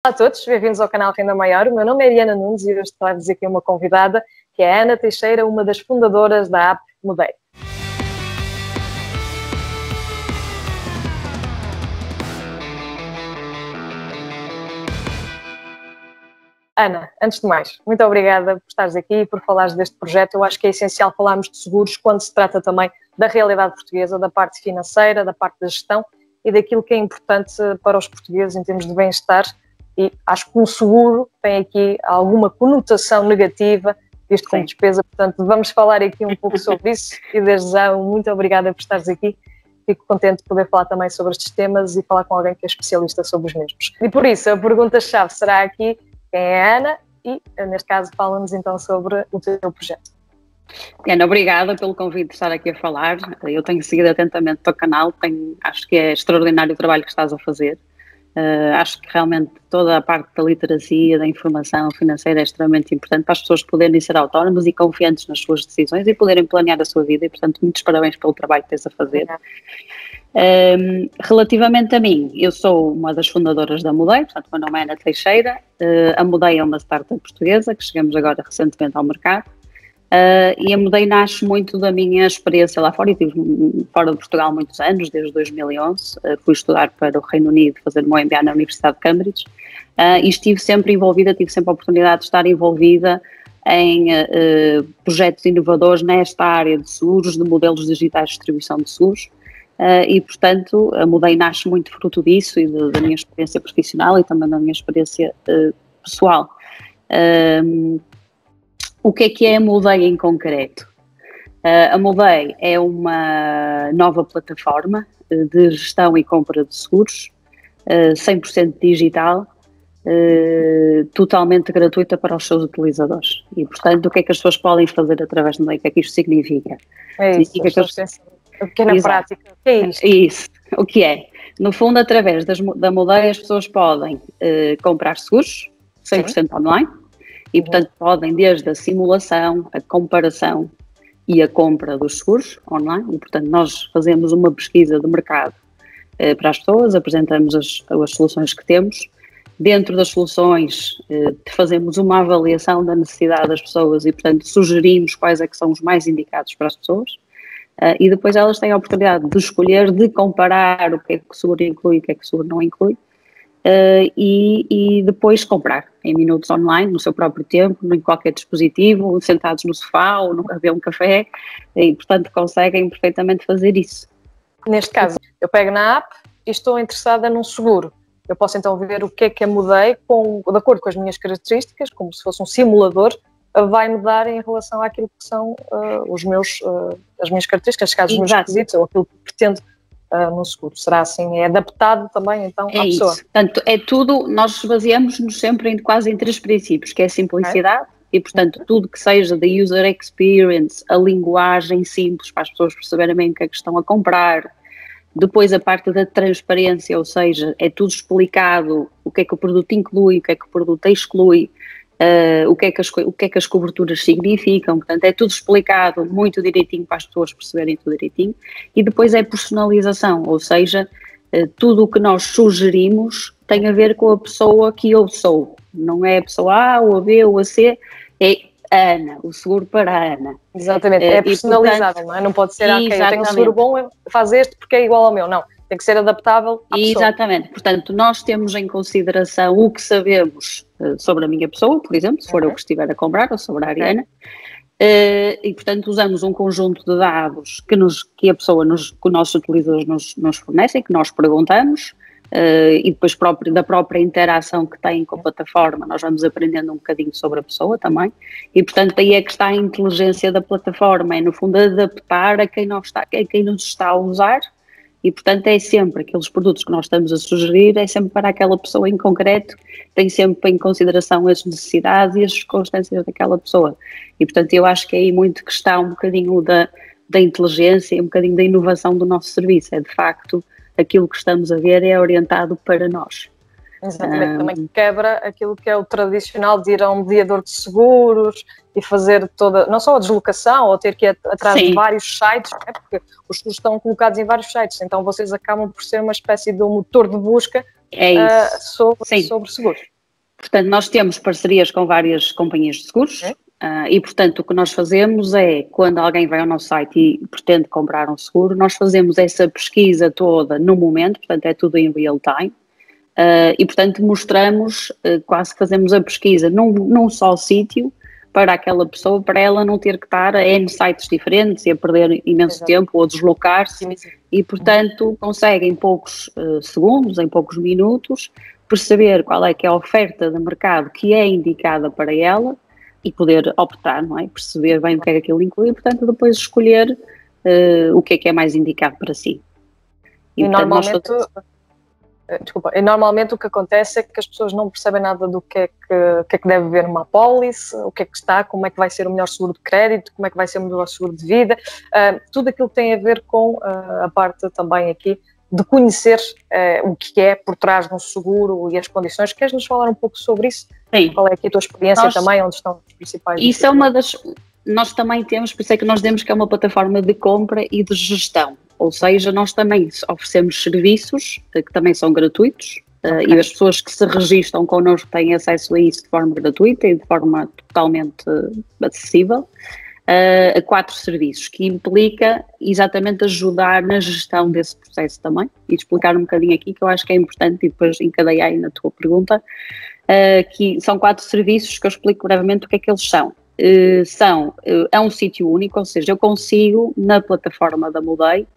Olá a todos, bem-vindos ao canal Renda Maior. O meu nome é Ariana Nunes e hoje trago-vos aqui uma convidada, que é a Ana Teixeira, uma das fundadoras da app Mudei. Ana, antes de mais, muito obrigada por estares aqui e por falares deste projeto. Eu acho que é essencial falarmos de seguros quando se trata também da realidade portuguesa, da parte financeira, da parte da gestão e daquilo que é importante para os portugueses em termos de bem-estar. E acho que um seguro tem aqui alguma conotação negativa, visto como despesa, portanto vamos falar aqui um pouco sobre isso e desde já muito obrigada por estares aqui. Fico contente de poder falar também sobre estes temas e falar com alguém que é especialista sobre os mesmos. E por isso a pergunta-chave será aqui: quem é a Ana? E neste caso fala-nos então sobre o teu projeto. Ana, obrigada pelo convite de estar aqui a falar. Eu tenho seguido atentamente o teu canal, acho que é extraordinário o trabalho que estás a fazer. Acho que realmente toda a parte da literacia, da informação financeira é extremamente importante para as pessoas poderem ser autónomas e confiantes nas suas decisões e poderem planear a sua vida e, portanto, muitos parabéns pelo trabalho que tens a fazer. Relativamente a mim, eu sou uma das fundadoras da Mudei, portanto, o meu nome é Ana Teixeira. A Mudei é uma startup portuguesa que chegamos agora recentemente ao mercado. E a Mudei nasce muito da minha experiência lá fora. Eu estive fora de Portugal muitos anos, desde 2011. Fui estudar para o Reino Unido, fazer o meu MBA na Universidade de Cambridge. E estive sempre envolvida, tive sempre a oportunidade de estar envolvida em projetos inovadores nesta área de seguros, de modelos digitais de distribuição de seguros. E, portanto, a Mudei nasce muito fruto disso e da minha experiência profissional e também da minha experiência pessoal. O que é a Mudei em concreto? A Mudei é uma nova plataforma de gestão e compra de seguros, 100% digital, totalmente gratuita para os seus utilizadores. E, portanto, o que é que as pessoas podem fazer através da Mudei? O que é que isto significa? É isso, o que é na prática? O que é isto? Isso, o que é? No fundo, através da Mudei, as pessoas podem comprar seguros, 100% online. E, portanto, podem desde a simulação, a comparação e a compra dos seguros online. E, portanto, nós fazemos uma pesquisa de mercado para as pessoas, apresentamos as soluções que temos. Dentro das soluções, fazemos uma avaliação da necessidade das pessoas e, portanto, sugerimos quais é que são os mais indicados para as pessoas. E depois elas têm a oportunidade de escolher, de comparar o que é que o seguro inclui e o que é que o seguro não inclui. E depois comprar em minutos online, no seu próprio tempo, em qualquer dispositivo, sentados no sofá ou a beber um café, e portanto conseguem perfeitamente fazer isso. Neste caso, eu pego na app e estou interessada num seguro. Eu posso então ver o que é Mudei de acordo com as minhas características, como se fosse um simulador, vai-me dar em relação àquilo que são as minhas características, os meus requisitos ou aquilo que pretendo no seguro. Será assim? É adaptado também então à pessoa? Isso. Portanto, é tudo, nós baseamos-nos sempre quase em 3 princípios, que é a simplicidade e, portanto, tudo que seja da user experience, a linguagem simples para as pessoas perceberem bem o que é que estão a comprar. Depois a parte da transparência, ou seja, é tudo explicado, o que é que o produto inclui, o que é que o produto exclui, o que é que as coberturas significam. Portanto, é tudo explicado muito direitinho para as pessoas perceberem tudo direitinho. E depois é personalização, ou seja, tudo o que nós sugerimos tem a ver com a pessoa que eu sou. Não é a pessoa A, ou a B, ou a C, é a Ana, o seguro para a Ana. Exatamente, é personalizável, não é? Não pode ser, ok, eu tenho um seguro bom, faz este porque é igual ao meu, não. Tem que ser adaptável à pessoa. Exatamente, portanto, nós temos em consideração o que sabemos sobre a minha pessoa, por exemplo, se for eu que estiver a comprar, ou sobre a Ariana, e portanto usamos um conjunto de dados que a pessoa, que os nossos utilizadores nos fornecem, que nós perguntamos, e depois da própria interação que têm com a plataforma, nós vamos aprendendo um bocadinho sobre a pessoa também, e portanto aí é que está a inteligência da plataforma, é no fundo adaptar a quem nos está a usar. E, portanto, é sempre aqueles produtos que nós estamos a sugerir, é sempre para aquela pessoa em concreto, tem sempre em consideração as necessidades e as circunstâncias daquela pessoa. E, portanto, eu acho que é aí muito que está um bocadinho da inteligência e um bocadinho da inovação do nosso serviço. É, de facto, aquilo que estamos a ver é orientado para nós. Exatamente, também quebra aquilo que é o tradicional de ir a um mediador de seguros e fazer toda, não só a deslocação ou ter que ir atrás de vários sites, porque os seguros estão colocados em vários sites, então vocês acabam por ser uma espécie de um motor de busca sobre seguros. Portanto, nós temos parcerias com várias companhias de seguros. E, portanto, o que nós fazemos é, quando alguém vai ao nosso site e pretende comprar um seguro, nós fazemos essa pesquisa toda no momento, portanto, é tudo em real time, e, portanto, mostramos, quase que fazemos a pesquisa num só sítio para aquela pessoa, para ela não ter que estar a N sites diferentes e a perder imenso tempo ou deslocar-se, e, portanto, consegue em poucos segundos, em poucos minutos, perceber qual é que é a oferta de mercado que é indicada para ela, e poder optar, não é? Perceber bem o que é que aquilo inclui e, portanto, depois escolher o que é mais indicado para si. E normalmente o que acontece é que as pessoas não percebem nada do que é que deve haver numa apólice, o que é que está, como é que vai ser o melhor seguro de crédito, como é que vai ser o melhor seguro de vida, tudo aquilo que tem a ver com a parte também aqui de conhecer o que é por trás de um seguro e as condições. Queres nos falar um pouco sobre isso? Sim. Qual é aqui a tua experiência também, onde estão os principais... Isso é uma das... Nós também temos, por isso é que nós dizemos que é uma plataforma de compra e de gestão, ou seja, nós também oferecemos serviços que também são gratuitos, e as pessoas que se registram connosco têm acesso a isso de forma gratuita e de forma totalmente acessível, a 4 serviços, que implica exatamente ajudar na gestão desse processo também, e explicar um bocadinho aqui que eu acho que é importante, e depois encadear aí na tua pergunta, que são 4 serviços que eu explico brevemente o que é que eles são. É um sítio único, ou seja, eu consigo na plataforma da Mudei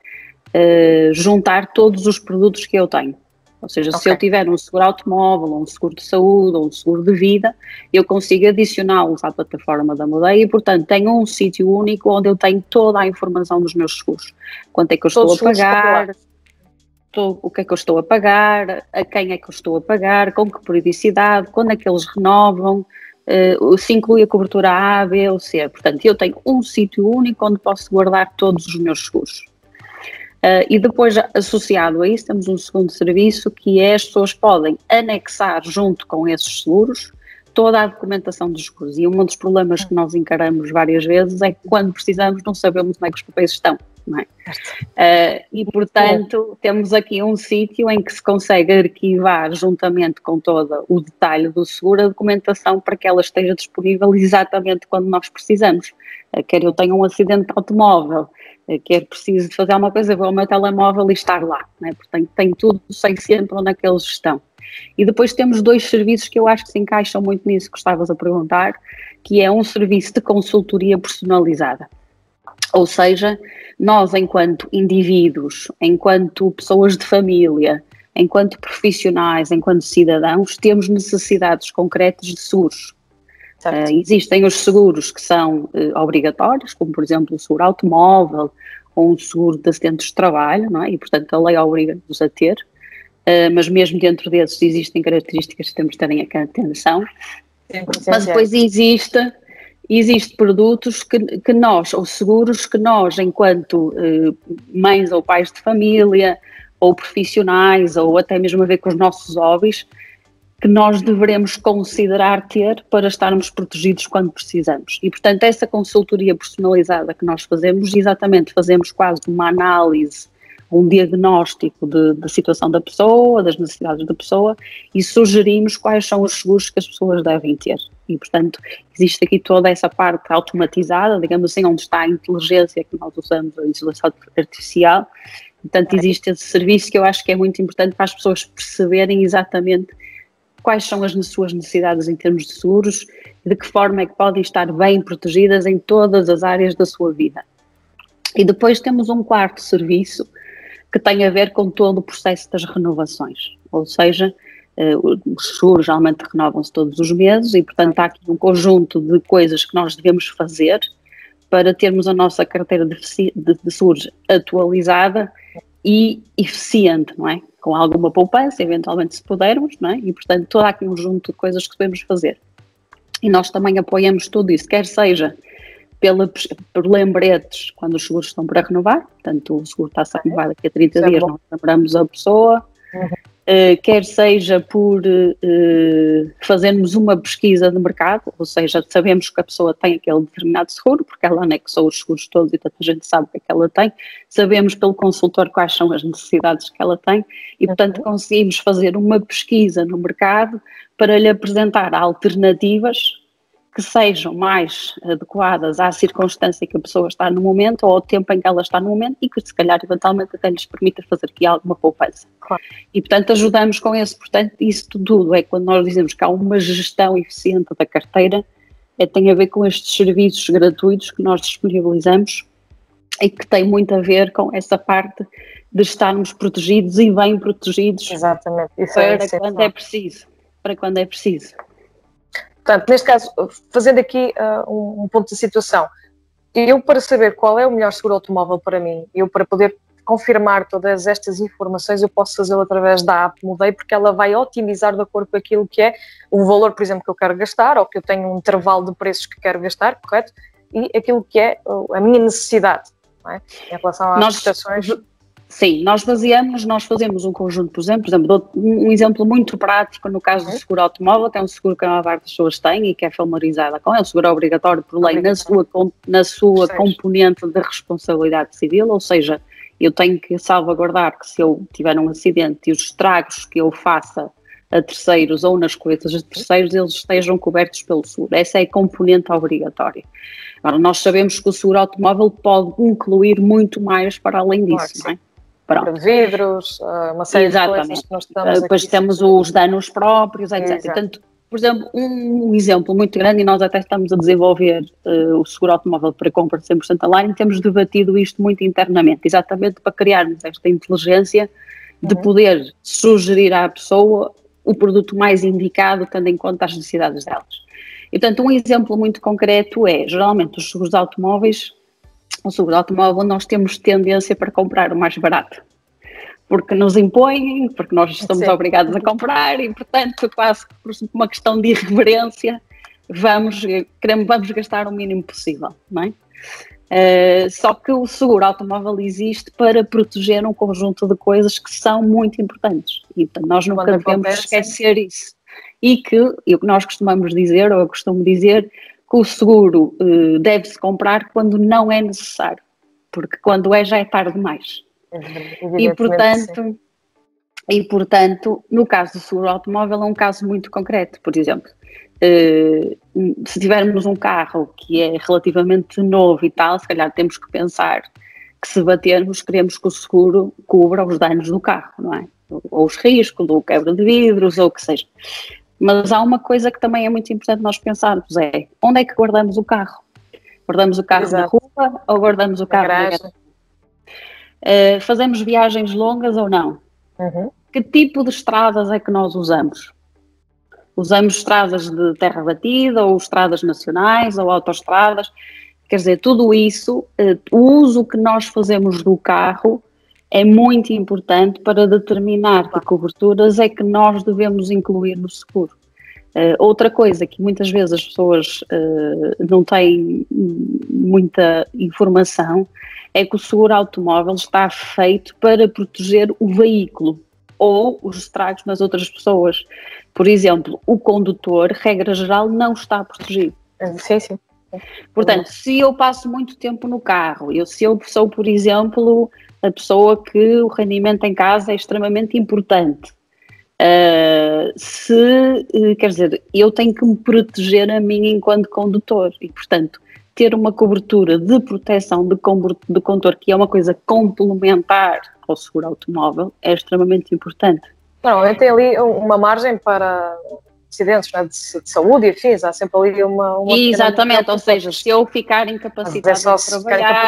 juntar todos os produtos que eu tenho. Ou seja, se eu tiver um seguro automóvel, ou um seguro de saúde, ou um seguro de vida, eu consigo adicioná-los à plataforma da Mudei e, portanto, tenho um sítio único onde eu tenho toda a informação dos meus seguros. Quanto é que eu estou a pagar, o que é que eu estou a pagar, a quem é que eu estou a pagar, com que periodicidade, quando é que eles renovam, se inclui a cobertura A, B ou C. Portanto, eu tenho um sítio único onde posso guardar todos os meus seguros. E depois, associado a isso, temos um segundo serviço que é as pessoas podem anexar junto com esses seguros toda a documentação dos seguros. E um dos problemas que nós encaramos várias vezes é que quando precisamos não sabemos onde é que os papéis estão, não é? E, portanto, temos aqui um sítio em que se consegue arquivar juntamente com todo o detalhe do seguro a documentação para que ela esteja disponível exatamente quando nós precisamos. Quer eu tenha um acidente de automóvel, quer preciso de fazer alguma coisa, vou ao meu telemóvel e estar lá, não é? Portanto, tem tudo, sei sempre onde é que eles estão. E depois temos 2 serviços que eu acho que se encaixam muito nisso que estavas a perguntar, que é um serviço de consultoria personalizada. Ou seja, nós enquanto indivíduos, enquanto pessoas de família, enquanto profissionais, enquanto cidadãos, temos necessidades concretas de seguros. Existem os seguros que são obrigatórios, como por exemplo o seguro automóvel ou um seguro de acidentes de trabalho, não é? E portanto a lei obriga-nos a ter, mas mesmo dentro desses existem características que temos de terem atenção. Mas depois existe produtos que nós, ou seguros que nós, enquanto mães ou pais de família, ou profissionais, ou até mesmo a ver com os nossos hobbies, que nós devemos considerar ter para estarmos protegidos quando precisamos. E, portanto, essa consultoria personalizada que nós fazemos, exatamente fazemos quase uma análise, um diagnóstico da situação da pessoa, das necessidades da pessoa, e sugerimos quais são os seguros que as pessoas devem ter. E, portanto, existe aqui toda essa parte automatizada, digamos assim, onde está a inteligência que nós usamos, a inteligência artificial. Portanto, existe esse serviço que eu acho que é muito importante para as pessoas perceberem exatamente quais são as suas necessidades em termos de seguros e de que forma é que podem estar bem protegidas em todas as áreas da sua vida. E depois temos um 4º serviço que tem a ver com todo o processo das renovações, ou seja, os seguros geralmente renovam-se todos os meses e, portanto, há aqui um conjunto de coisas que nós devemos fazer para termos a nossa carteira de seguros atualizada e eficiente, não é? Com alguma poupança, eventualmente se pudermos, não é? E, portanto, todo aqui um conjunto de coisas que devemos fazer. E nós também apoiamos tudo isso, quer seja por lembretes, quando os seguros estão para renovar, portanto, o seguro está-se a renovar daqui a 30 dias, nós lembramos a pessoa, quer seja por fazermos uma pesquisa de mercado, ou seja, sabemos que a pessoa tem aquele determinado seguro, porque ela anexou os seguros todos e tanta gente sabe o que é que ela tem, sabemos pelo consultor quais são as necessidades que ela tem e, portanto, conseguimos fazer uma pesquisa no mercado para lhe apresentar alternativas que sejam mais adequadas à circunstância que a pessoa está no momento ou ao tempo em que ela está no momento e que se calhar eventualmente até lhes permita fazer aqui alguma poupança. Claro. E portanto ajudamos com esse, portanto isso tudo é quando nós dizemos que há uma gestão eficiente da carteira, tem a ver com estes serviços gratuitos que nós disponibilizamos e que tem muito a ver com essa parte de estarmos protegidos e bem protegidos. Exatamente. Isso para quando é preciso. Para quando é preciso. Portanto, neste caso, fazendo aqui um ponto de situação, eu para saber qual é o melhor seguro automóvel para mim, eu para poder confirmar todas estas informações, eu posso fazê-lo através da app Mudei, porque ela vai otimizar de acordo com aquilo que é o valor, por exemplo, que eu quero gastar, ou que eu tenho um intervalo de preços que quero gastar, correto? E aquilo que é a minha necessidade, não é? Em relação às prestações. Sim, nós fazemos um conjunto, por exemplo, dou um exemplo muito prático no caso do seguro automóvel, que é um seguro que a maior parte das pessoas tem e que é familiarizada com, é um seguro obrigatório por lei na sua componente de responsabilidade civil, ou seja, eu tenho que salvaguardar que se eu tiver um acidente e os estragos que eu faça a terceiros ou nas coisas de terceiros, eles estejam cobertos pelo seguro. Essa é a componente obrigatória. Agora, nós sabemos que o seguro automóvel pode incluir muito mais para além disso, não é? Para vidros, uma série de coisas que nós estamos depois temos os danos próprios, etc. Portanto, por exemplo, um exemplo muito grande, e nós até estamos a desenvolver o seguro automóvel para compra de 100% online, e temos debatido isto muito internamente, exatamente para criarmos esta inteligência de poder sugerir à pessoa o produto mais indicado, tendo em conta as necessidades delas. E, portanto, um exemplo muito concreto é, geralmente, os seguros automóveis. O seguro automóvel nós temos tendência para comprar o mais barato, porque nos impõem, porque nós estamos obrigados a comprar e, portanto, quase por uma questão de irreverência, vamos gastar o mínimo possível, não é? Só que o seguro automóvel existe para proteger um conjunto de coisas que são muito importantes e, portanto, nós nunca devemos esquecer isso. E o que nós costumamos dizer, ou eu costumo dizer, que o seguro deve-se comprar quando não é necessário, porque quando já é tarde demais. E portanto, no caso do seguro automóvel é um caso muito concreto. Por exemplo, se tivermos um carro que é relativamente novo e tal, se calhar temos que pensar que se batermos, queremos que o seguro cubra os danos do carro, não é? Ou os riscos, ou quebra de vidros, ou o que seja. Mas há uma coisa que também é muito importante nós pensarmos, é onde é que guardamos o carro? Guardamos o carro na rua ou guardamos o carro na garagem? Fazemos viagens longas ou não? Que tipo de estradas é que nós usamos? Usamos estradas de terra batida ou estradas nacionais ou autoestradas? Quer dizer, tudo isso, o uso que nós fazemos do carro é muito importante para determinar que coberturas é que nós devemos incluir no seguro. Outra coisa que muitas vezes as pessoas não têm muita informação é que o seguro automóvel está feito para proteger o veículo ou os estragos nas outras pessoas. Por exemplo, o condutor, regra geral, não está protegido. Sim. Portanto, se eu passo muito tempo no carro, se eu sou, por exemplo, a pessoa que o rendimento em casa é extremamente importante, quer dizer, eu tenho que me proteger a mim enquanto condutor e, portanto, ter uma cobertura de proteção de condutor, que é uma coisa complementar ao seguro automóvel, é extremamente importante. Normalmente tem ali uma margem para acidentes, né, de saúde e afins, há sempre ali uma exatamente, ou seja, se eu ficar incapacitado de trabalhar,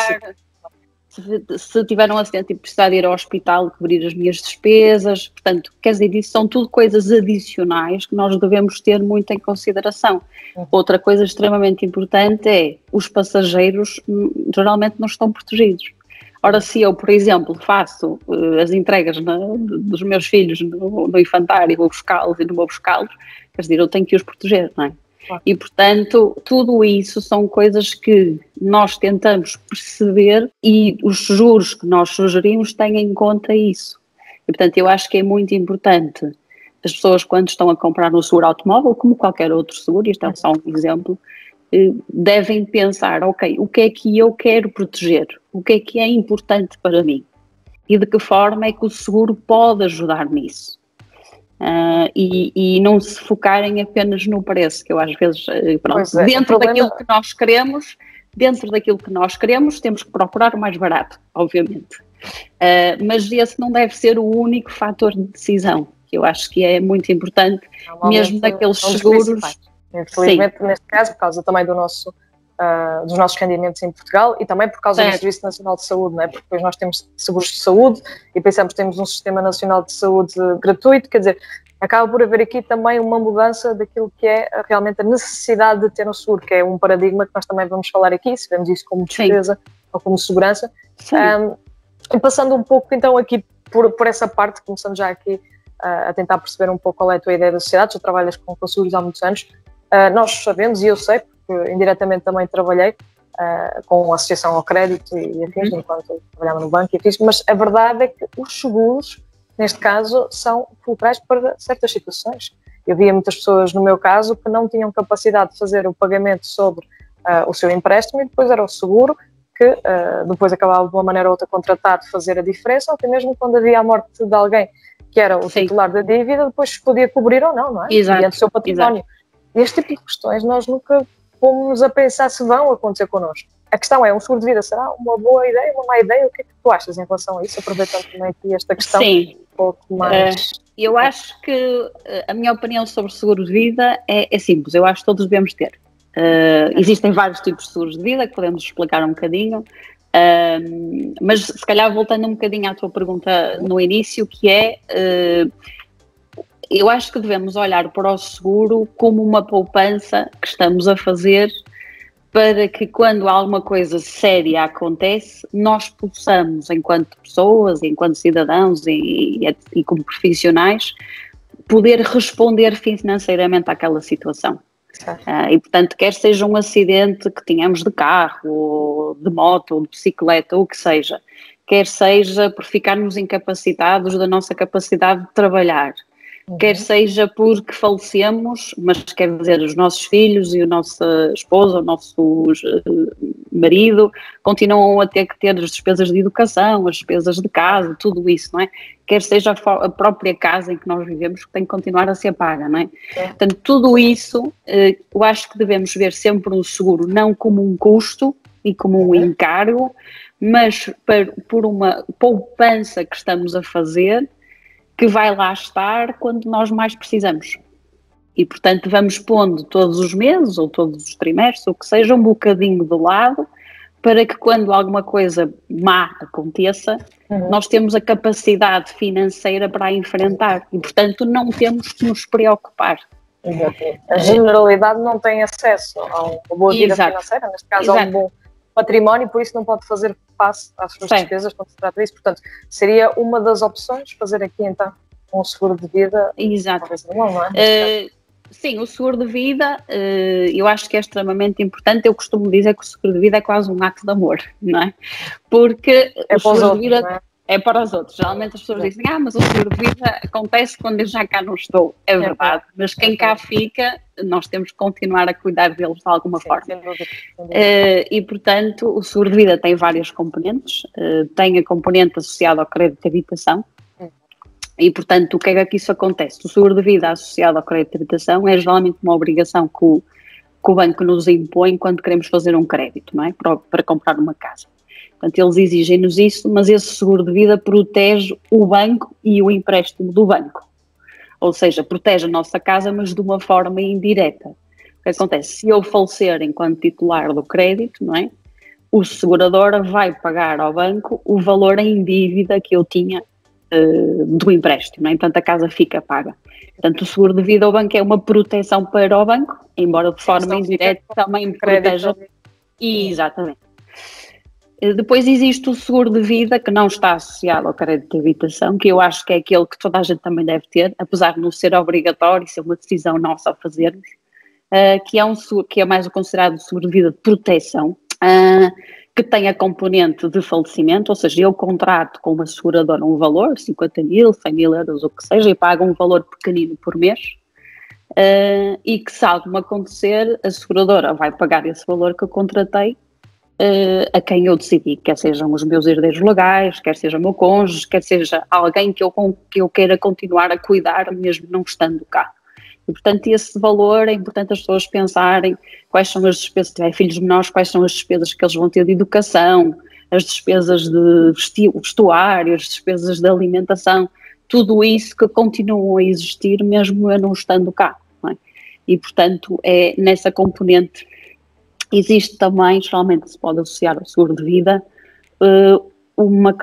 se tiver um acidente e precisar de ir ao hospital, cobrir as minhas despesas, portanto, quer dizer, isso são tudo coisas adicionais que nós devemos ter muito em consideração. Outra coisa extremamente importante é os passageiros geralmente não estão protegidos. Ora, se eu, por exemplo, faço as entregas dos meus filhos no infantário, vou buscá-los e não vou buscá-los, quer dizer, eu tenho que os proteger, não é? E, portanto, tudo isso são coisas que nós tentamos perceber e os seguros que nós sugerimos têm em conta isso. E, portanto, eu acho que é muito importante as pessoas, quando estão a comprar um seguro automóvel, como qualquer outro seguro, isto é só um exemplo, devem pensar, ok, o que é que eu quero proteger? O que é importante para mim? E de que forma é que o seguro pode ajudar nisso? E não se focarem apenas no preço, que eu às vezes, pronto, dentro daquilo que nós queremos, temos que procurar o mais barato, obviamente. Mas esse não deve ser o único fator de decisão, que eu acho que é muito importante, mesmo naqueles seguros. Infelizmente, neste caso, por causa também dos nossos rendimentos em Portugal e também por causa do Serviço Nacional de Saúde, não é? Porque depois nós temos seguros de saúde e pensamos que temos um Sistema Nacional de Saúde gratuito, quer dizer, acaba por haver aqui também uma mudança daquilo que é realmente a necessidade de ter um seguro, que é um paradigma que nós também vamos falar aqui, se vemos isso como despesa ou como segurança. E passando um pouco então aqui por essa parte, começando já aqui a tentar perceber um pouco qual é a tua ideia da sociedade, tu trabalhas com seguros há muitos anos, nós sabemos, e eu sei, porque indiretamente também trabalhei com a associação ao crédito e afins, enquanto trabalhava no banco e afins, mas a verdade é que os seguros, neste caso, são fulcrais para certas situações. Eu via muitas pessoas, no meu caso, que não tinham capacidade de fazer o pagamento sobre o seu empréstimo e depois era o seguro que depois acabava de uma maneira ou outra contratado de fazer a diferença, ou até mesmo quando havia a morte de alguém que era o titular da dívida, depois podia cobrir ou não, não é? Mediante o seu património. E este tipo de questões nós nunca pomos a pensar se vão acontecer connosco. A questão é, um seguro de vida será uma boa ideia, uma má ideia? O que é que tu achas em relação a isso? Aproveitando também aqui esta questão. Sim. Um pouco mais... Eu acho que a minha opinião sobre seguro de vida é simples, eu acho que todos devemos ter. Existem vários tipos de seguros de vida que podemos explicar um bocadinho, mas se calhar voltando um bocadinho à tua pergunta no início, que é, eu acho que devemos olhar para o seguro como uma poupança que estamos a fazer para que quando alguma coisa séria acontece, nós possamos, enquanto pessoas, enquanto cidadãos e como profissionais, poder responder financeiramente àquela situação. E, portanto, quer seja um acidente que tenhamos de carro, ou de moto, ou de bicicleta, ou o que seja, quer seja por ficarmos incapacitados da nossa capacidade de trabalhar, quer seja porque falecemos, mas quer dizer, os nossos filhos e a nossa esposa, o nosso marido, continuam a ter que ter as despesas de educação, as despesas de casa, tudo isso, não é? Quer seja a própria casa em que nós vivemos que tem que continuar a ser paga, não é? Portanto, tudo isso, eu acho que devemos ver sempre um seguro não como um custo e como um encargo, mas por uma poupança que estamos a fazer, que vai lá estar quando nós mais precisamos. E, portanto, vamos pondo todos os meses ou todos os trimestres, ou que seja, um bocadinho de lado, para que quando alguma coisa má aconteça, nós temos a capacidade financeira para a enfrentar. E, portanto, não temos que nos preocupar. A generalidade não tem acesso a uma boa vida financeira, neste caso a um bom património, por isso não pode fazer face às suas despesas quando se trata disso. Portanto, seria uma das opções fazer aqui então um seguro de vida. Não é? Sim, o seguro de vida eu acho que é extremamente importante. Eu costumo dizer que o seguro de vida é quase um ato de amor, não é? Porque é o seguro de vida é para os outros. Geralmente as pessoas dizem, mas o seguro de vida acontece quando eu já cá não estou. É verdade, mas quem cá fica, nós temos que continuar a cuidar deles de alguma forma. Sem dúvida. E, portanto, o seguro de vida tem várias componentes. Tem a componente associada ao crédito de habitação. E, portanto, o que é que isso acontece? O seguro de vida associado ao crédito de habitação é geralmente uma obrigação que o banco nos impõe quando queremos fazer um crédito, não é? Para comprar uma casa. Portanto, eles exigem-nos isso, mas esse seguro de vida protege o banco e o empréstimo do banco. Ou seja, protege a nossa casa, mas de uma forma indireta. O que acontece? Se eu falecer enquanto titular do crédito, não é? O seguradora vai pagar ao banco o valor em dívida que eu tinha do empréstimo, não é? Portanto, a casa fica paga. Portanto, o seguro de vida ao banco é uma proteção para o banco, embora de forma indireta também proteja. Exatamente. Depois existe o seguro de vida que não está associado ao crédito de habitação, que eu acho que é aquele que toda a gente também deve ter, apesar de não ser obrigatório, ser uma decisão nossa ao fazermos, que é mais o considerado seguro de vida de proteção, que tem a componente de falecimento, ou seja, eu contrato com uma seguradora um valor, 50 mil, 100 mil euros, o que seja, e pago um valor pequenino por mês, e que se algo me acontecer, a seguradora vai pagar esse valor que eu contratei a quem eu decidi, quer sejam os meus herdeiros legais, quer seja o meu cônjuge, quer seja alguém que eu queira continuar a cuidar, mesmo não estando cá. E, portanto, esse valor é importante as pessoas pensarem quais são as despesas, se tiver filhos menores, quais são as despesas que eles vão ter de educação, as despesas de vestuário, as despesas de alimentação, tudo isso que continuam a existir mesmo eu não estando cá. Não é? E, portanto, é nessa componente. Existe também, geralmente se pode associar ao seguro de vida, uma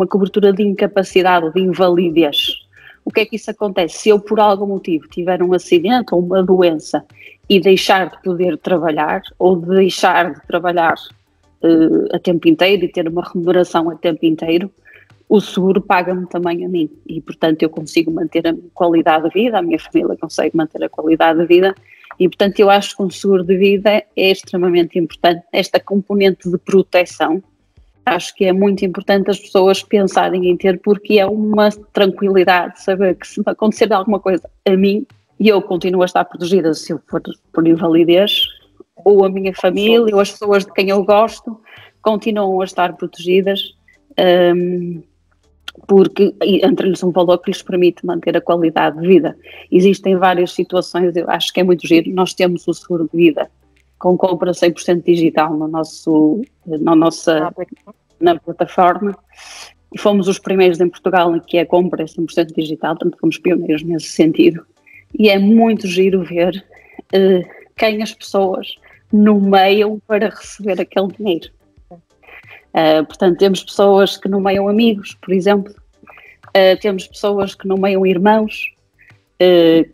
cobertura de incapacidade ou de invalidez. O que é que isso acontece? Se eu por algum motivo tiver um acidente ou uma doença e deixar de poder trabalhar ou de deixar de trabalhar a tempo inteiro e ter uma remuneração a tempo inteiro, o seguro paga-me também a mim e, portanto, eu consigo manter a minha qualidade de vida, a minha família consegue manter a qualidade de vida e, portanto, eu acho que um seguro de vida é extremamente importante. Esta componente de proteção, acho que é muito importante as pessoas pensarem em ter, porque é uma tranquilidade saber que se acontecer alguma coisa a mim e eu continuo a estar protegida se eu for por invalidez, ou a minha família, ou as pessoas de quem eu gosto, continuam a estar protegidas, porque entra-lhes um valor que lhes permite manter a qualidade de vida. Existem várias situações, eu acho que é muito giro, nós temos o seguro de vida com compra 100% digital na plataforma, e fomos os primeiros em Portugal em que a compra é 100% digital, portanto fomos pioneiros nesse sentido, e é muito giro ver quem as pessoas nomeiam para receber aquele dinheiro. Portanto, temos pessoas que nomeiam amigos, por exemplo, temos pessoas que nomeiam irmãos,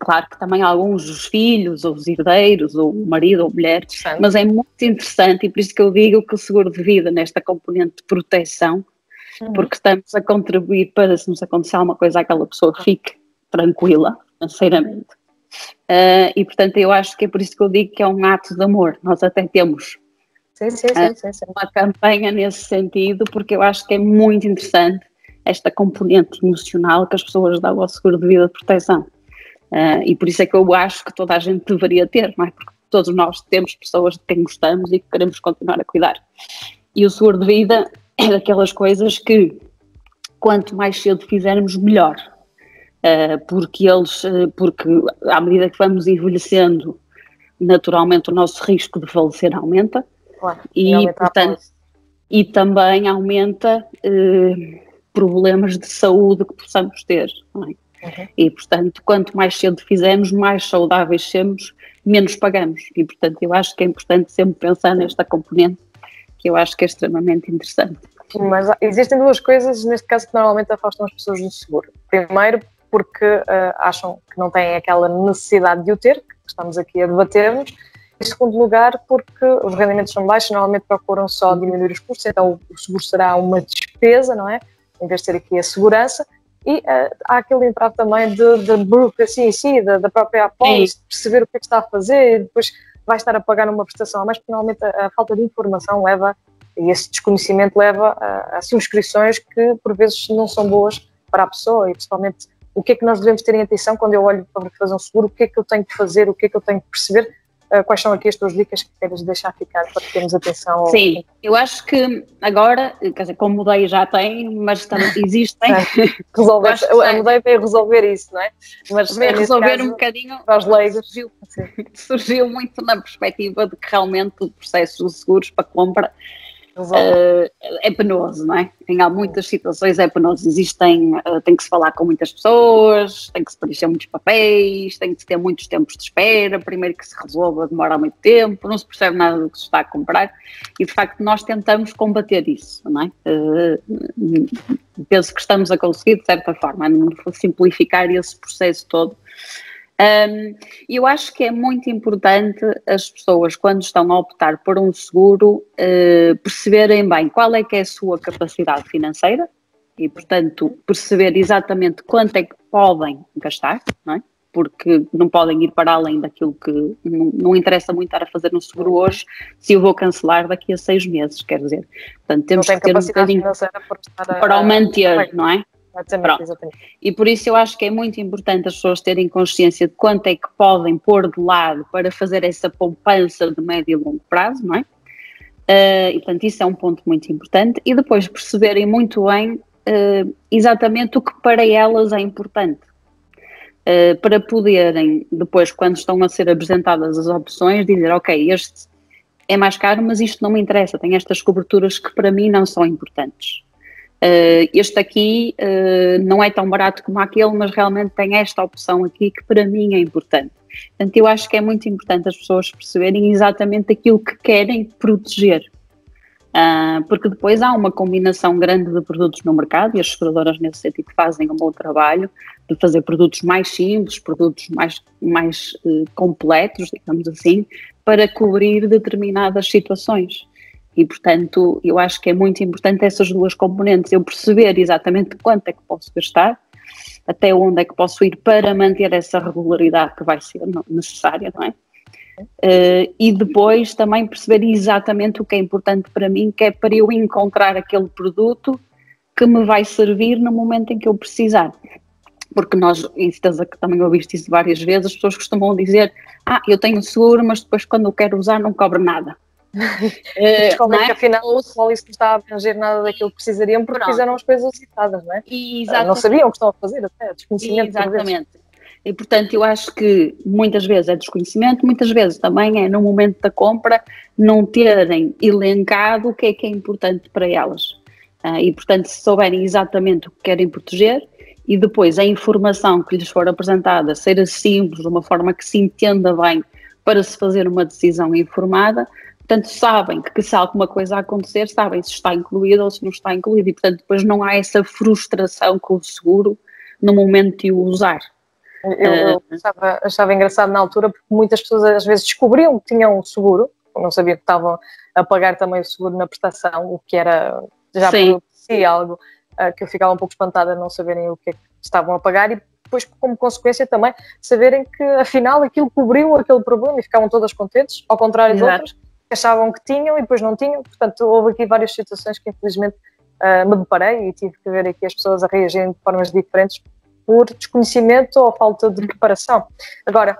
claro que também alguns os filhos, ou os herdeiros, ou o marido ou mulher, mas é muito interessante e por isso que eu digo que o seguro de vida nesta componente de proteção, porque estamos a contribuir para, se nos acontecer alguma coisa, aquela pessoa fique tranquila financeiramente. E portanto eu acho que é por isso que eu digo que é um ato de amor. Nós até temos uma campanha nesse sentido, porque eu acho que é muito interessante esta componente emocional que as pessoas dão ao seguro de vida de proteção. E por isso é que eu acho que toda a gente deveria ter, não é? Porque todos nós temos pessoas de quem gostamos e que queremos continuar a cuidar. E o seguro de vida é daquelas coisas que quanto mais cedo fizermos, melhor. Porque à medida que vamos envelhecendo, naturalmente o nosso risco de falecer aumenta. Claro, e também aumenta problemas de saúde que possamos ter, não é? E, portanto, quanto mais cedo fizermos, mais saudáveis somos, menos pagamos. E, portanto, eu acho que é importante sempre pensar nesta componente, que eu acho que é extremamente interessante. Mas existem duas coisas, neste caso, que normalmente afastam as pessoas do seguro. Primeiro, porque acham que não têm aquela necessidade de o ter, que estamos aqui a debater-nos. Em segundo lugar, porque os rendimentos são baixos, normalmente procuram só diminuir os custos, então o seguro será uma despesa, não é? Em vez de ter aqui a segurança. E há aquele entrave também da burocracia em si, da própria apólice, de perceber o que é que está a fazer e depois vai estar a pagar uma prestação a mais, porque normalmente a falta de informação leva, e esse desconhecimento leva a subscrições que por vezes não são boas para a pessoa, e principalmente o que é que nós devemos ter em atenção quando eu olho para fazer um seguro, o que é que eu tenho que fazer, o que é que eu tenho que perceber. Quais são aqui as tuas dicas que queres deixar ficar para termos atenção? Sim, eu acho que agora, quer dizer, como mudei já tem, mas também existem. A mudei para resolver isso, não é? Mas resolver caso, um bocadinho, para os leigos. Surgiu muito na perspectiva de que realmente o processo dos seguros para compra é penoso, não é? Em muitas situações é penoso. Tem que se falar com muitas pessoas, tem que se preencher muitos papéis, tem que se ter muitos tempos de espera, primeiro que se resolva demora muito tempo, não se percebe nada do que se está a comprar e de facto nós tentamos combater isso, não é? Penso que estamos a conseguir de certa forma, simplificar esse processo todo. Eu acho que é muito importante as pessoas, quando estão a optar por um seguro, perceberem bem qual é que é a sua capacidade financeira e, portanto, perceber exatamente quanto é que podem gastar, não é? porque não podem ir para além daquilo que não interessa muito estar a fazer um seguro hoje se eu vou cancelar daqui a 6 meses, quer dizer. Portanto, temos que ter um bocadinho para o manter, não é? Exatamente. E por isso eu acho que é muito importante as pessoas terem consciência de quanto é que podem pôr de lado para fazer essa poupança de médio e longo prazo, não é? E portanto isso é um ponto muito importante, e depois perceberem muito bem exatamente o que para elas é importante, para poderem depois, quando estão a ser apresentadas as opções, dizer ok, este é mais caro, mas isto não me interessa, tem estas coberturas que para mim não são importantes. Este aqui não é tão barato como aquele, mas realmente tem esta opção aqui que para mim é importante. Portanto, eu acho que é muito importante as pessoas perceberem exatamente aquilo que querem proteger. Porque depois há uma combinação grande de produtos no mercado, e as seguradoras nesse sentido fazem um bom trabalho de fazer produtos mais simples, produtos mais completos, digamos assim, para cobrir determinadas situações. E, portanto, eu acho que é muito importante essas duas componentes, eu perceber exatamente quanto é que posso gastar, até onde é que posso ir para manter essa regularidade que vai ser necessária, não é? E depois também perceber exatamente o que é importante para mim, que é para eu encontrar aquele produto que me vai servir no momento em que eu precisar. Porque nós, em certeza que também ouviste isso várias vezes, as pessoas costumam dizer eu tenho seguro, mas depois quando eu quero usar não cobre nada. Descobrem que afinal o pólice não está a abranger nada daquilo que precisariam porque fizeram as coisas citadas, não é? Não sabiam o que estão a fazer, até desconhecimento. Exatamente. E portanto eu acho que muitas vezes é desconhecimento, muitas vezes também é no momento da compra não terem elencado o que é importante para elas. E portanto se souberem exatamente o que querem proteger e depois a informação que lhes for apresentada ser simples, de uma forma que se entenda bem para se fazer uma decisão informada, portanto sabem que se alguma coisa acontecer, sabem se está incluído ou se não está incluído, e portanto depois não há essa frustração com o seguro no momento de o usar. Eu achava engraçado na altura porque muitas pessoas às vezes descobriam que tinham um seguro, não sabiam que estavam a pagar também o seguro na prestação, o que era já por si algo que eu ficava um pouco espantada não saberem o que é que estavam a pagar, e depois como consequência também saberem que afinal aquilo cobriu aquele problema e ficavam todas contentes, ao contrário de outras que achavam que tinham e depois não tinham. Portanto houve aqui várias situações que infelizmente me deparei e tive que ver aqui as pessoas a reagirem de formas diferentes por desconhecimento ou falta de preparação. Agora,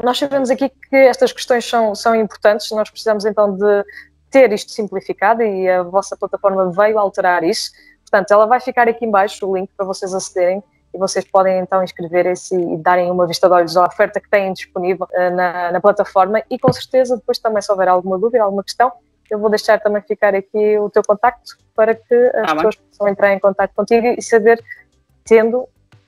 nós sabemos aqui que estas questões são importantes, nós precisamos então de ter isto simplificado e a vossa plataforma veio alterar isso. Portanto, ela vai ficar aqui em baixo o link para vocês acederem e vocês podem então inscreverem-se e darem uma vista de olhos à oferta que têm disponível na plataforma, e com certeza depois também se houver alguma dúvida, alguma questão, eu vou deixar também ficar aqui o teu contacto para que as pessoas possam entrar em contacto contigo e saber, tendo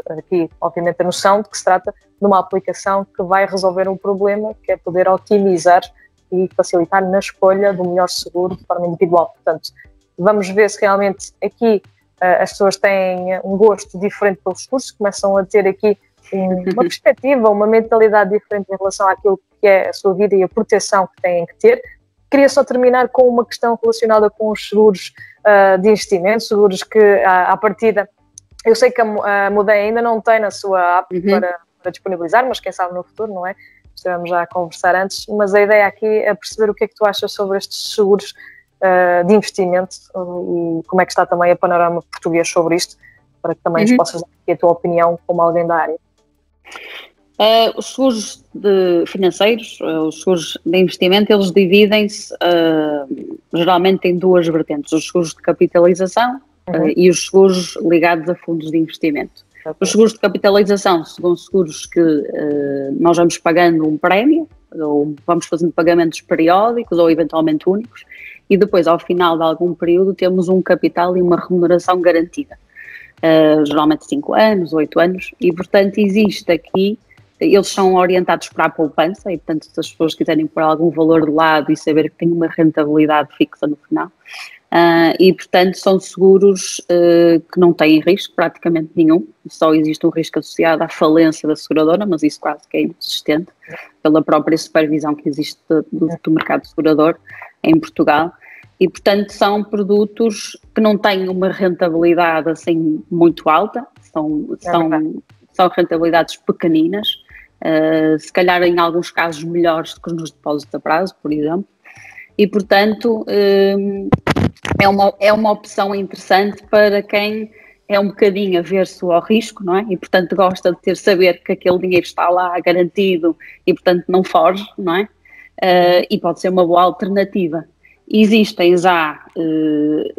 aqui, obviamente, a noção de que se trata de uma aplicação que vai resolver um problema, que é poder otimizar e facilitar na escolha do melhor seguro de forma individual. Portanto, vamos ver se realmente aqui as pessoas têm um gosto diferente pelos seguros, começam a ter aqui uma perspectiva, uma mentalidade diferente em relação àquilo que é a sua vida e a proteção que têm que ter. Queria só terminar com uma questão relacionada com os seguros de investimento, seguros que à partida, eu sei que a Mudei ainda não tem na sua app para disponibilizar, mas quem sabe no futuro, não é? Estivemos já a conversar antes, mas a ideia aqui é perceber o que é que tu achas sobre estes seguros de investimento e como é que está também a panorama português sobre isto, para que também nos possas dar aqui a tua opinião como alguém da área. Os seguros financeiros, os seguros de investimento, eles dividem-se geralmente em duas vertentes: os seguros de capitalização e os seguros ligados a fundos de investimento. Os seguros de capitalização são seguros que nós vamos pagando um prémio, ou vamos fazendo pagamentos periódicos ou eventualmente únicos, e depois ao final de algum período temos um capital e uma remuneração garantida, geralmente 5 anos, 8 anos, e portanto existe aqui, eles são orientados para a poupança, e portanto se as pessoas quiserem pôr algum valor de lado e saber que tem uma rentabilidade fixa no final, e portanto são seguros que não têm risco praticamente nenhum, só existe um risco associado à falência da seguradora, mas isso quase que é inexistente pela própria supervisão que existe do mercado segurador em Portugal, e portanto são produtos que não têm uma rentabilidade assim muito alta, são rentabilidades pequeninas, se calhar em alguns casos melhores do que nos depósitos a prazo, por exemplo, e portanto é uma opção interessante para quem é um bocadinho averso ao risco, não é? E portanto gosta de saber que aquele dinheiro está lá garantido e portanto não foge, não é? E pode ser uma boa alternativa. Existem já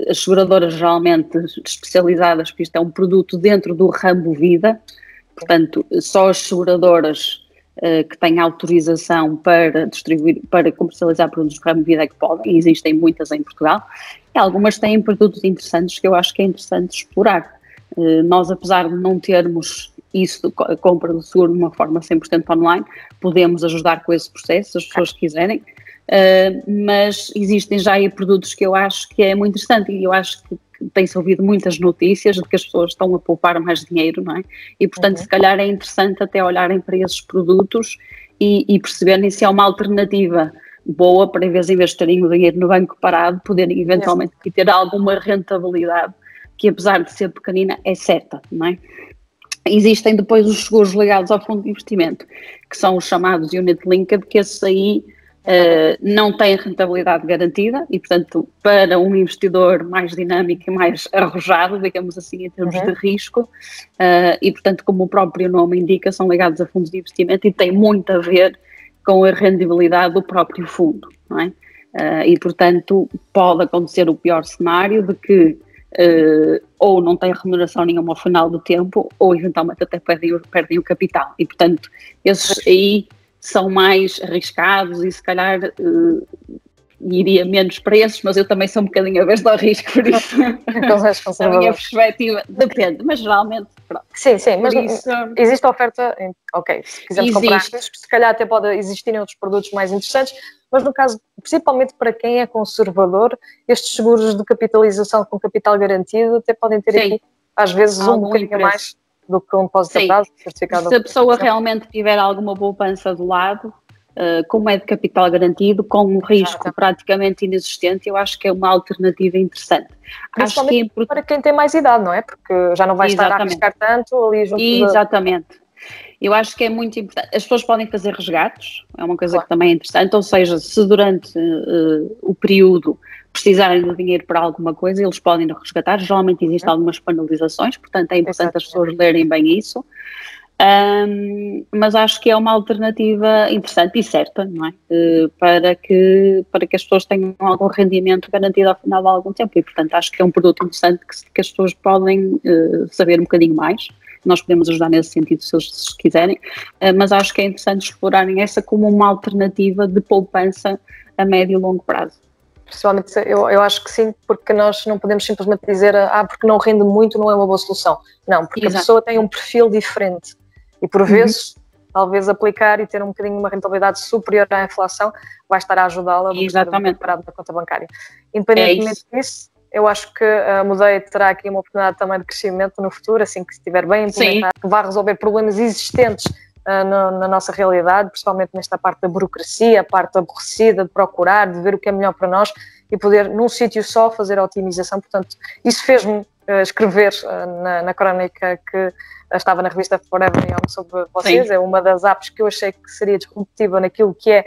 as seguradoras geralmente especializadas, porque isto é um produto dentro do ramo vida, portanto só as seguradoras que têm autorização para distribuir, para comercializar produtos do ramo vida é que podem, e existem muitas em Portugal, e algumas têm produtos interessantes que eu acho que é interessante explorar. Nós, apesar de não termos isso, a compra do seguro de uma forma 100% online, podemos ajudar com esse processo, se as pessoas quiserem, mas existem já aí produtos que eu acho que é muito interessante, e eu acho que tem-se ouvido muitas notícias de que as pessoas estão a poupar mais dinheiro, não é? E, portanto, se calhar é interessante até olharem para esses produtos e perceberem se é uma alternativa boa para, em vez de terem o dinheiro no banco parado, poderem eventualmente ter alguma rentabilidade, que apesar de ser pequenina, é certa, não é? Existem depois os seguros ligados ao fundo de investimento, que são os chamados Unit Linked, que esses aí não têm rentabilidade garantida e, portanto, para um investidor mais dinâmico e mais arrojado, digamos assim, em termos de risco, e, portanto, como o próprio nome indica, são ligados a fundos de investimento e têm muito a ver com a rendibilidade do próprio fundo, não é? E, portanto, pode acontecer o pior cenário de que ou não tem remuneração nenhuma ao final do tempo, ou eventualmente até perdem o capital. E, portanto, esses aí são mais arriscados e se calhar iria menos para esses, mas eu também sou um bocadinho a vez do risco, por isso a minha perspectiva depende, mas geralmente pronto. Sim, mas isso, existe oferta, ok, se quisermos comprar riscos, se calhar até pode existirem outros produtos mais interessantes, mas no caso, principalmente para quem é conservador, estes seguros de capitalização com capital garantido até podem ter aqui, às vezes, um bocadinho mais do que um depósito a prazo certificado. Se a pessoa realmente tiver alguma poupança do lado, como é de capital garantido, com um risco praticamente inexistente, eu acho que é uma alternativa interessante. Principalmente acho que para quem tem mais idade, não é? Porque já não vai estar a arriscar tanto ali junto. Exatamente. Eu acho que é muito importante. As pessoas podem fazer resgates, é uma coisa que também é interessante, ou seja, se durante o período precisarem do dinheiro para alguma coisa, eles podem resgatar. Geralmente existem algumas penalizações, portanto é importante as pessoas lerem bem isso. Mas acho que é uma alternativa interessante e certa, não é? Para que as pessoas tenham algum rendimento garantido ao final de algum tempo, e portanto acho que é um produto interessante que as pessoas podem saber um bocadinho mais. Nós podemos ajudar nesse sentido se eles quiserem, mas acho que é interessante explorarem essa como uma alternativa de poupança a médio e longo prazo. Pessoalmente, eu acho que sim, porque nós não podemos simplesmente dizer porque não rende muito, não é uma boa solução. Não, porque a pessoa tem um perfil diferente e por vezes, talvez aplicar e ter um bocadinho uma rentabilidade superior à inflação vai estar a ajudá-la a estar parado na conta bancária. Independentemente disso, eu acho que a Mudei terá aqui uma oportunidade também de crescimento no futuro, assim que estiver bem implementado, que vai resolver problemas existentes na nossa realidade, principalmente nesta parte da burocracia, a parte aborrecida de procurar, de ver o que é melhor para nós e poder num sítio só fazer a otimização. Portanto, isso fez-me escrever na crónica que estava na revista Forever Young sobre vocês. É uma das apps que eu achei que seria disruptiva naquilo que é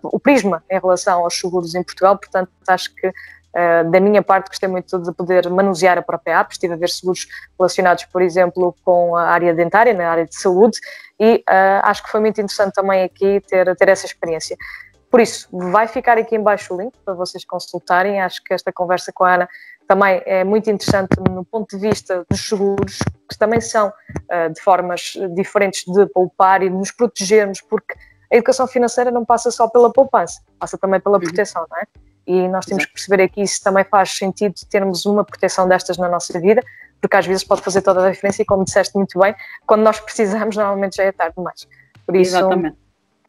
o prisma em relação aos seguros em Portugal. Portanto, acho que da minha parte gostei muito de poder manusear a própria app. Estive a ver seguros relacionados, por exemplo, com a área dentária, na área de saúde, e acho que foi muito interessante também aqui ter essa experiência. Por isso, vai ficar aqui em baixo o link para vocês consultarem. Acho que esta conversa com a Ana também é muito interessante no ponto de vista dos seguros, que também são de formas diferentes de poupar e de nos protegermos, porque a educação financeira não passa só pela poupança, passa também pela proteção, não é? E nós temos que perceber aqui se também faz sentido termos uma proteção destas na nossa vida, porque às vezes pode fazer toda a diferença e, como disseste muito bem, quando nós precisamos, normalmente já é tarde demais. Por isso,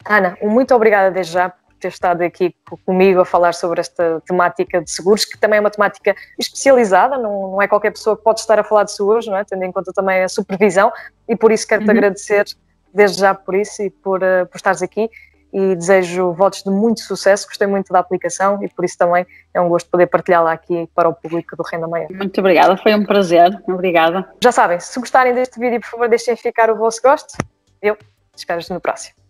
Ana, muito obrigada desde já por ter estado aqui comigo a falar sobre esta temática de seguros, que também é uma temática especializada, não é qualquer pessoa que pode estar a falar de seguros, não é? Tendo em conta também a supervisão, e por isso quero-te agradecer desde já por isso e por estares aqui. E desejo votos de muito sucesso, gostei muito da aplicação e por isso também é um gosto poder partilhá-la aqui para o público do Renda Maior. Muito obrigada, foi um prazer, obrigada. Já sabem, se gostarem deste vídeo, por favor deixem ficar o vosso gosto. Eu Espero-te no próximo.